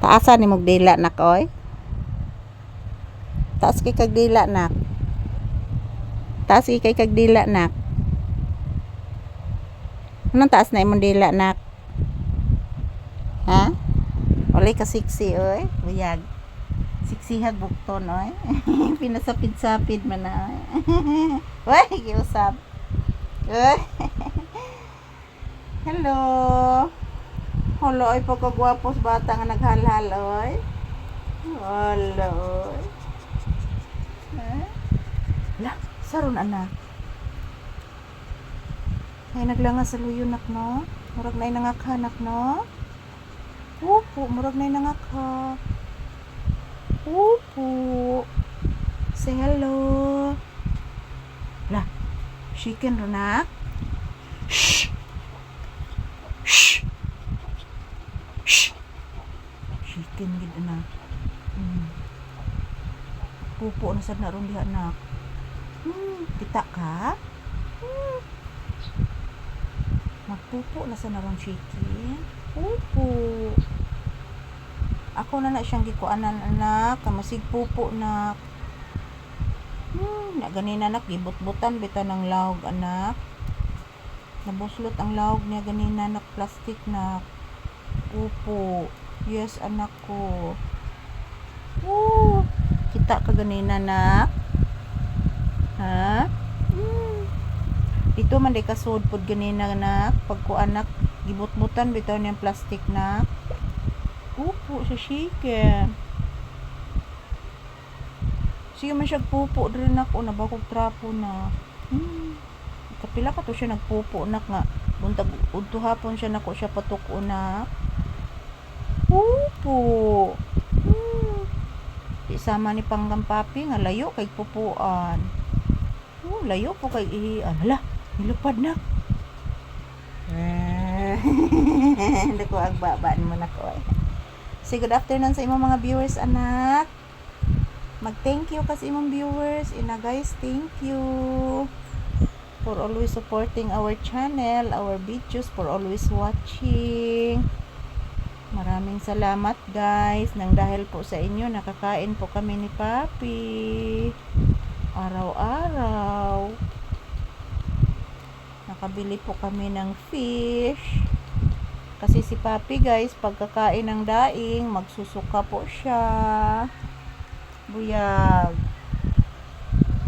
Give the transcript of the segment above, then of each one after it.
Taasan ni mong dila nak oy. Taas kay kag dila nak. Taas kay kag dila nak. Anong taas na imong dila nak? Ha? Walay ka siksi oy. Buyag. Siksi hag bukton oy. Pinasapid-sapid man na oy. Oy, giusap. Oy. Hello. Hello ay pagkagwapos bata nga naghalhal oy. Hello oy. La, saron anak. Ay naglangas sa luyon nak no. Murag na nangakhanak no. Upo, murag na nangakha. Upo. Say hello. La, chicken ro nak. Shh. Shh. Shh. Chicken gid anak. Pupo na sad na ron diha anak. Kita ka? Magpupo na sa narong chicken. Pupo. Ako na siyang gikuanan anak. Kamasig pupo na. Na ganina anak. Gibut-butan bita ng lawg anak. Nabuslot ang lawg niya ganina anak. Plastic na. Pupo. Yes anak ko. Kita ka ganina anak. Ha? Ito man di kasud pod ganina anak. Pagko anak gibut-butan bitaw niyang plastic na. Pupo sa chicken. Siya man siya pupo diri nak o nabakog trapo na. Kapila ka to siya nagpupo nak nga. Buntag udto hapon siya nako siya patuko na. Pupo. Di sama ni Panggang Papi nga layo kay pupuan. Layo po kay ihian. Hala, nilupad na. Hindi ko agbabaan mo na ko. Say good afternoon sa imong mga viewers anak. Mag-thank you kasi imong viewers. Guys, thank you for always supporting our channel, our videos, for always watching. Maraming salamat guys. Nang dahil po sa inyo, nakakain po kami ni Papi. Araw-araw. Nakabili po kami ng fish. Kasi si Papi guys, pagkakain ng daing, magsusuka po siya. Buyag.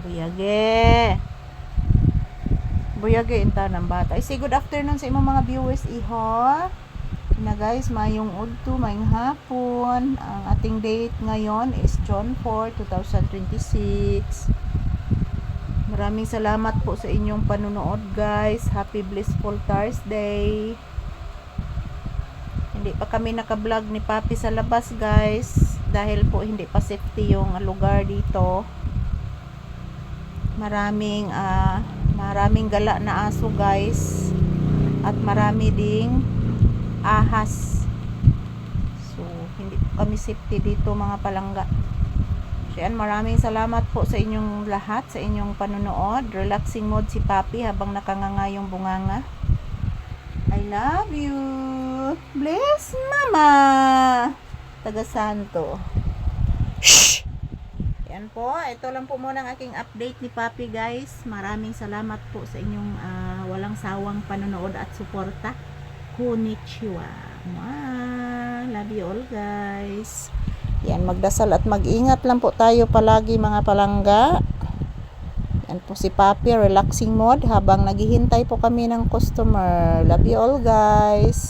Buyage. Buyage inta ng bata. Say good afternoon sa imong mga viewers iho. Na guys, mayong udto, mayong hapon. Ang ating date ngayon is June 4, 2026. Maraming salamat po sa inyong panunood guys. Happy blissful Thursday. Hindi pa kami naka-vlog ni Papi sa labas guys. Dahil po hindi pa safety yung lugar dito. Maraming gala na aso guys. At marami ding ahas. So, hindi kami safety dito mga palangga. So, yan, maraming salamat po sa inyong lahat, sa inyong panunood. Relaxing mode si Papi habang nakanganga yung bunganga. I love you. Bless Mama. Taga Santo. Shh! Yan po. Ito lang po muna ang aking update ni Papi guys. Maraming salamat po sa inyong walang sawang panunood at suporta. Konnichiwa. Love you all guys. Yan, magdasal at mag-ingat lang po tayo palagi mga palangga. Yan po si Papi, relaxing mode habang naghihintay po kami ng customer. Love you all guys.